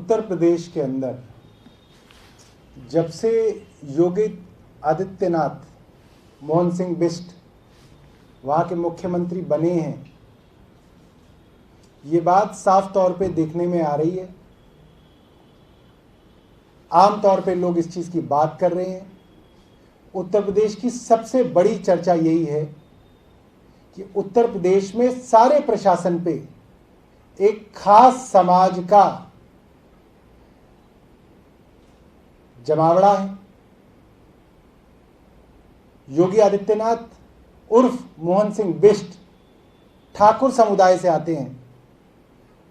उत्तर प्रदेश के अंदर जब से योगी आदित्यनाथ मोहन सिंह बिष्ट वहाँ के मुख्यमंत्री बने हैं, ये बात साफ तौर पे देखने में आ रही है। आम तौर पे लोग इस चीज़ की बात कर रहे हैं। उत्तर प्रदेश की सबसे बड़ी चर्चा यही है कि उत्तर प्रदेश में सारे प्रशासन पे एक खास समाज का जमावड़ा है। योगी आदित्यनाथ उर्फ मोहन सिंह बिष्ट ठाकुर समुदाय से आते हैं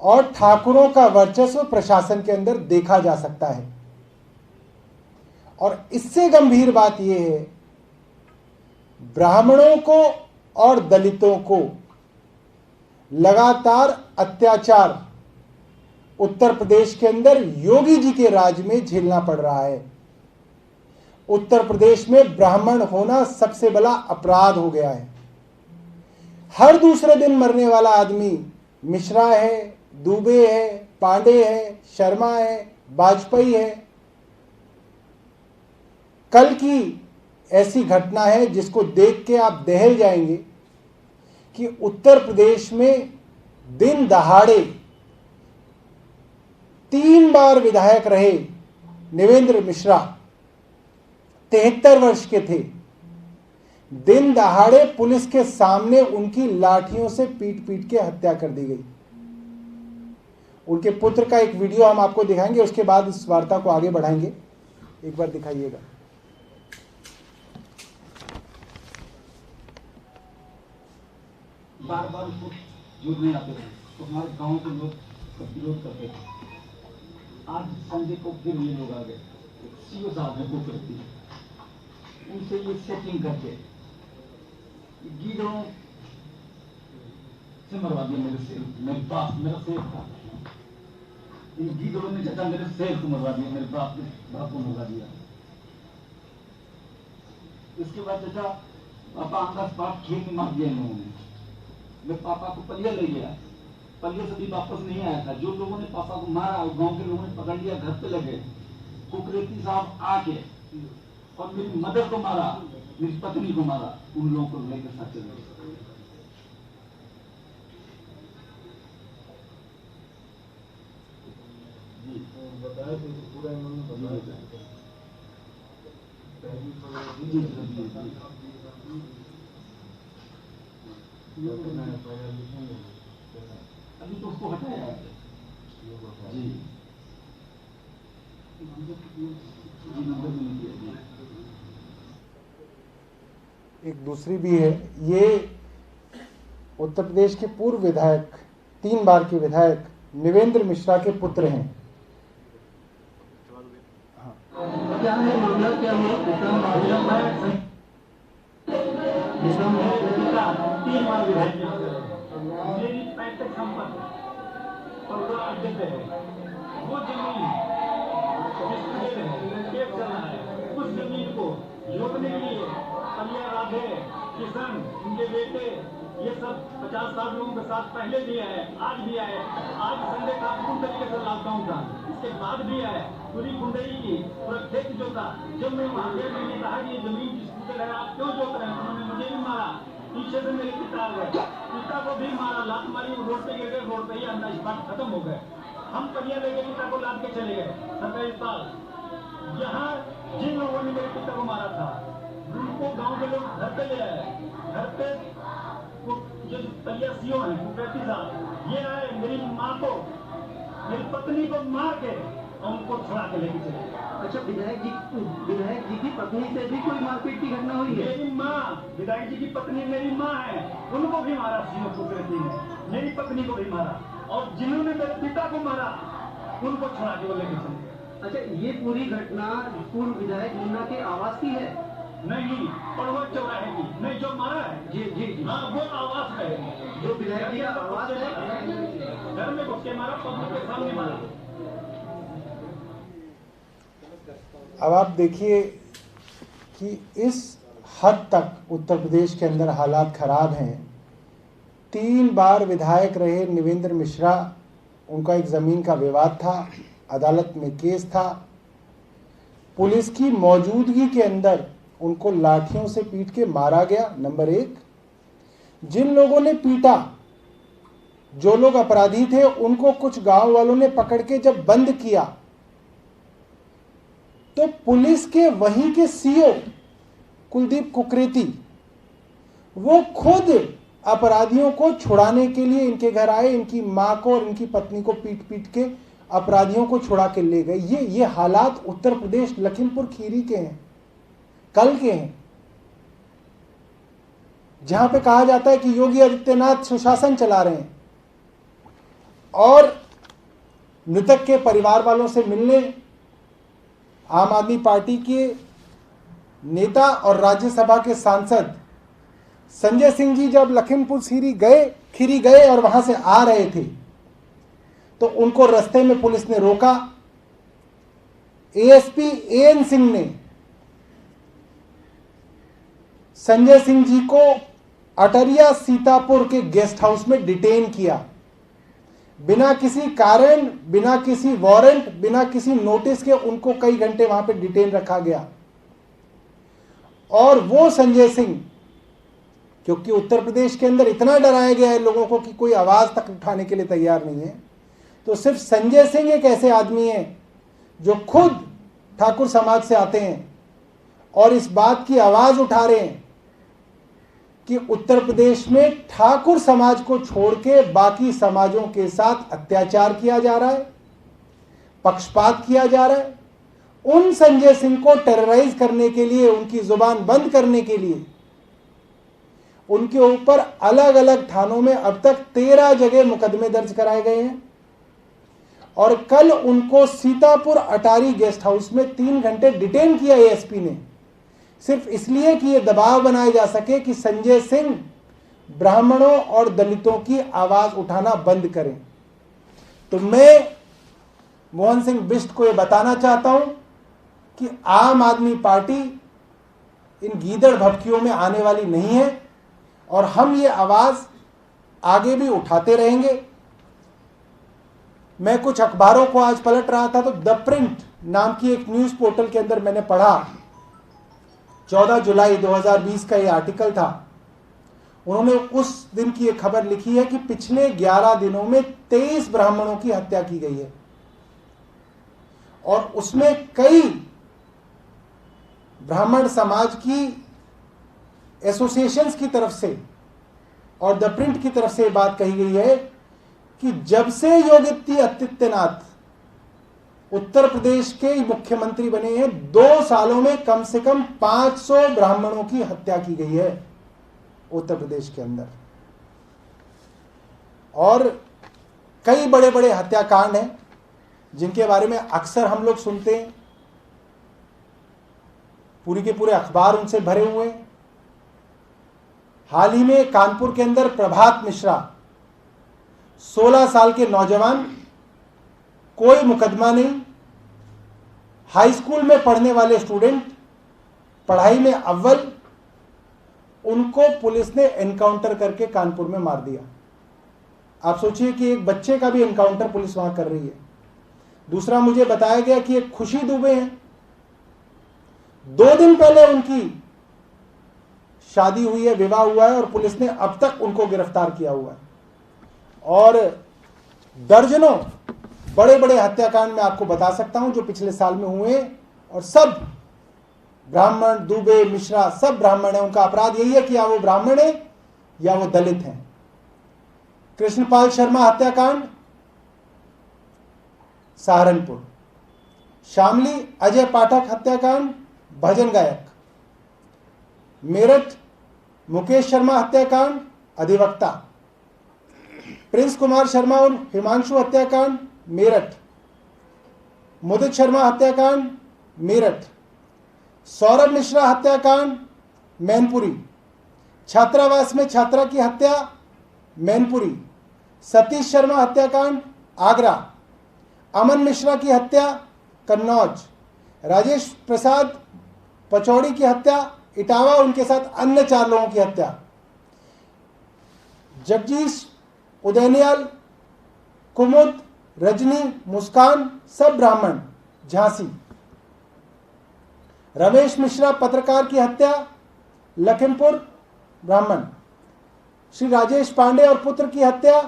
और ठाकुरों का वर्चस्व प्रशासन के अंदर देखा जा सकता है। और इससे गंभीर बात यह है, ब्राह्मणों को और दलितों को लगातार अत्याचार उत्तर प्रदेश के अंदर योगी जी के राज में झेलना पड़ रहा है। उत्तर प्रदेश में ब्राह्मण होना सबसे बड़ा अपराध हो गया है। हर दूसरे दिन मरने वाला आदमी मिश्रा है, दुबे है, पांडे है, शर्मा है, वाजपेयी है। कल की ऐसी घटना है जिसको देख के आप दहल जाएंगे कि उत्तर प्रदेश में दिन दहाड़े 3 बार विधायक रहे निवेंद्र मिश्रा, 73 वर्ष के थे। दिन दहाड़े पुलिस के सामने उनकी लाठियों से पीट पीट के हत्या कर दी गई। उनके पुत्र का एक वीडियो हम आपको दिखाएंगे, उसके बाद इस वार्ता को आगे बढ़ाएंगे। एक बार दिखाइएगा। बार बार उसको जुड़ने आते थे तो हमारे गांव के लोग विरोध करते थे। आज संजय को फिर ये लोग आ गए, सीओ साहब ने वो करती है, उनसे ये सेटिंग करके गीदड़ों से मरवा दिया। मेरे बाप मेरा शेर था, इन गीदड़ों ने चाचा मेरे शेर को मरवा दिया, मेरे बाप को मरवा दिया। इसके बाद चाचा पापा आकाश पाप खेत में मार दिया इन लोगों ने। मैं पापा को पलिया ले गया, पलिया से भी वापस नहीं आया था। जो लोगों ने पापा को मारा और गांव के लोगों ने पकड़ लिया, घर पे लगे। कुकरेती साहब आके और मेरी मदर को मारा, मेरी पत्नी को मारा, उन लोगों को लेकर साथ चले गए। बताया पूरा अभी तो उसको हटाया है जी। एक दूसरी भी है, ये उत्तर प्रदेश के पूर्व विधायक, 3 बार के विधायक निवेंद्र मिश्रा के पुत्र हैं। क्या है मामला, क्या हुआ? 3 बार विधायक मेरी पैतृक संपत्ति और वो अड्डे पे है, वो जमीन एक चला है, उस जमीन को जोतने के लिए कलिया राधे किसान उनके बेटे ये सब 50-60 लोगों के साथ पहले भी आए, आज भी आए। आज संडे का पूर्ण तरीके से लॉकडाउन था, इसके बाद भी आए। पूरी गुंडई की पूरा खेत जोता। जब मैं वहां गया, मैंने कहा कि ये जमीन किसको है, आप क्यों जोत रहे हैं? उन्होंने मुझे भी मारा, पीछे से मेरे पिता आ गए, पिता को भी मारा, लात मारी, रोड पे गिर गए, रोड पे ही अंदर इस बात खत्म हो गए। हम कलिया लेके पिता को लाद के चले गए सरकारी अस्पताल। यहाँ जिन लोगों ने मेरे पिता को मारा था उनको गांव के लोग घर पे ले आए। घर पे जो कलिया सीओ है कुकरेती साहब, ये आए, मेरी माँ को, मेरी पत्नी को मार के और उनको छुड़ा के लेके चले गए। अच्छा, विधायक जी की पत्नी से भी कोई मारपीट की घटना हुई है? मेरी माँ, विधायक जी की पत्नी मेरी माँ है, उनको भी मारा सीओ कुकरेती ने, मेरी पत्नी को भी मारा, और जिन्होंने मेरे पिता को मारा उनको छुड़ा के वो लेके चले गए। अच्छा, ये पूरी घटना पूर्व विधायक मुन्ना के आवास की है? नहीं, पड़वा चौराहे की। नहीं, जो मारा है जी जी जी, हाँ, वो आवास है, जो विधायक जी का आवास है। घर में घुस के मारा, पब्लिक के सामने मारा। अब आप देखिए कि इस हद तक उत्तर प्रदेश के अंदर हालात खराब हैं। 3 बार विधायक रहे निवेंद्र मिश्रा, उनका एक ज़मीन का विवाद था। अदालत में केस था। पुलिस की मौजूदगी के अंदर उनको लाठियों से पीट के मारा गया। नंबर 1, जिन लोगों ने पीटा, जो लोग अपराधी थे, उनको कुछ गांव वालों ने पकड़ के जब बंद किया तो पुलिस के वहीं के सीओ कुलदीप कुकरेती वो खुद अपराधियों को छुड़ाने के लिए इनके घर आए, इनकी मां को और इनकी पत्नी को पीट पीट के अपराधियों को छुड़ा के ले गए। ये हालात उत्तर प्रदेश लखीमपुर खीरी के हैं, कल के हैं, जहां पे कहा जाता है कि योगी आदित्यनाथ सुशासन चला रहे हैं। और मृतक के परिवार वालों से मिलने आम आदमी पार्टी के नेता और राज्यसभा के सांसद संजय सिंह जी जब लखीमपुर खीरी गए और वहां से आ रहे थे तो उनको रास्ते में पुलिस ने रोका। एएसपी एएन सिंह ने संजय सिंह जी को अटरिया सीतापुर के गेस्ट हाउस में डिटेन किया। बिना किसी कारण, बिना किसी वारंट, बिना किसी नोटिस के उनको कई घंटे वहां पे डिटेन रखा गया। और वो संजय सिंह, क्योंकि उत्तर प्रदेश के अंदर इतना डराया गया है लोगों को कि कोई आवाज तक उठाने के लिए तैयार नहीं है, तो सिर्फ संजय सिंह एक ऐसे आदमी है जो खुद ठाकुर समाज से आते हैं और इस बात की आवाज उठा रहे हैं कि उत्तर प्रदेश में ठाकुर समाज को छोड़ के बाकी समाजों के साथ अत्याचार किया जा रहा है, पक्षपात किया जा रहा है। उन संजय सिंह को टेरराइज करने के लिए, उनकी जुबान बंद करने के लिए उनके ऊपर अलग अलग थानों में अब तक 13 जगह मुकदमे दर्ज कराए गए हैं। और कल उनको सीतापुर अटारी गेस्ट हाउस में 3 घंटे डिटेन किया एएसपी ने, सिर्फ इसलिए कि यह दबाव बनाया जा सके कि संजय सिंह ब्राह्मणों और दलितों की आवाज उठाना बंद करें। तो मैं मोहन सिंह बिष्ट को यह बताना चाहता हूं कि आम आदमी पार्टी इन गीदड़ भभकियों में आने वाली नहीं है और हम ये आवाज आगे भी उठाते रहेंगे। मैं कुछ अखबारों को आज पलट रहा था तो द प्रिंट नाम की एक न्यूज पोर्टल के अंदर मैंने पढ़ा, 14 जुलाई 2020 का ये आर्टिकल था। उन्होंने उस दिन की एक खबर लिखी है कि पिछले 11 दिनों में 23 ब्राह्मणों की हत्या की गई है और उसमें कई ब्राह्मण समाज की एसोसिएशंस की तरफ से और द प्रिंट की तरफ से बात कही गई है कि जब से योगी आदित्यनाथ उत्तर प्रदेश के मुख्यमंत्री बने हैं 2 सालों में कम से कम 500 ब्राह्मणों की हत्या की गई है उत्तर प्रदेश के अंदर। और कई बड़े बड़े हत्याकांड हैं जिनके बारे में अक्सर हम लोग सुनते हैं, पूरी के पूरे अखबार उनसे भरे हुए हैं। हाल ही में कानपुर के अंदर प्रभात मिश्रा 16 साल के नौजवान, कोई मुकदमा नहीं, हाई स्कूल में पढ़ने वाले स्टूडेंट, पढ़ाई में अव्वल, उनको पुलिस ने एनकाउंटर करके कानपुर में मार दिया। आप सोचिए कि एक बच्चे का भी एनकाउंटर पुलिस वहां कर रही है। दूसरा, मुझे बताया गया कि एक खुशी दुबे हैं, 2 दिन पहले उनकी शादी हुई है, विवाह हुआ है और पुलिस ने अब तक उनको गिरफ्तार किया हुआ है। और दर्जनों बड़े बड़े हत्याकांड मैं आपको बता सकता हूं जो पिछले साल में हुए, और सब ब्राह्मण, दुबे, मिश्रा सब ब्राह्मण है। उनका अपराध यही है कि या वो ब्राह्मण है या वो दलित हैं। कृष्णपाल शर्मा हत्याकांड सहारनपुर, शामली अजय पाठक हत्याकांड भजन गायक, मेरठ मुकेश शर्मा हत्याकांड अधिवक्ता, प्रिंस कुमार शर्मा और हिमांशु हत्याकांड मेरठ, मुदित शर्मा हत्याकांड मेरठ, सौरभ मिश्रा हत्याकांड मैनपुरी, छात्रावास में छात्रा की हत्या मैनपुरी, सतीश शर्मा हत्याकांड आगरा, अमन मिश्रा की हत्या कन्नौज, राजेश प्रसाद पचौड़ी की हत्या इटावा, उनके साथ अन्य 4 लोगों की हत्या, जगदीश उदयनियाल, कुमुद रजनी, मुस्कान सब ब्राह्मण, झांसी। रमेश मिश्रा पत्रकार की हत्या, लखीमपुर, ब्राह्मण। श्री राजेश पांडे और पुत्र की हत्या,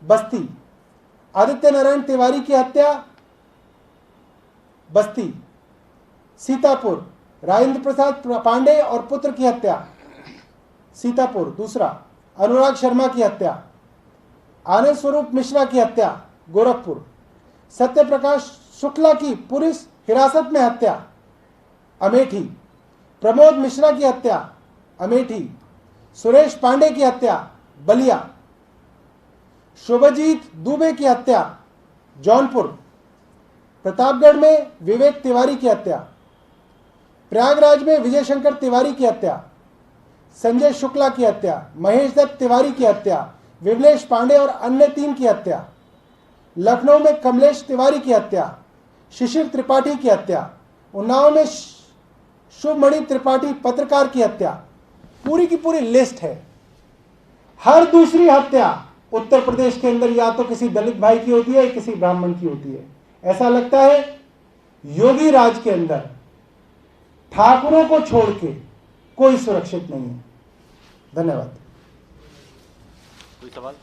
बस्ती। आदित्य नारायण तिवारी की हत्या, बस्ती। सीतापुर, राजेंद्र प्रसाद पांडे और पुत्र की हत्या, सीतापुर, दूसरा। अनुराग शर्मा की हत्या। आनंद स्वरूप मिश्रा की हत्या, गोरखपुर। सत्य प्रकाश शुक्ला की पुलिस हिरासत में हत्या, अमेठी। प्रमोद मिश्रा की हत्या, अमेठी। सुरेश पांडे की हत्या, बलिया। शुभजीत दुबे की हत्या, जौनपुर। प्रतापगढ़ में विवेक तिवारी की हत्या। प्रयागराज में विजय शंकर तिवारी की हत्या। संजय शुक्ला की हत्या। महेश दत्त तिवारी की हत्या। विमलेश पांडे और अन्य 3 की हत्या। लखनऊ में कमलेश तिवारी की हत्या। शिशिर त्रिपाठी की हत्या। उन्नाव में शुभमणि त्रिपाठी पत्रकार की हत्या। पूरी की पूरी लिस्ट है। हर दूसरी हत्या उत्तर प्रदेश के अंदर या तो किसी दलित भाई की होती है या किसी ब्राह्मण की होती है। ऐसा लगता है योगी राज के अंदर ठाकुरों को छोड़ के कोई सुरक्षित नहीं है। धन्यवाद। कोई सवाल?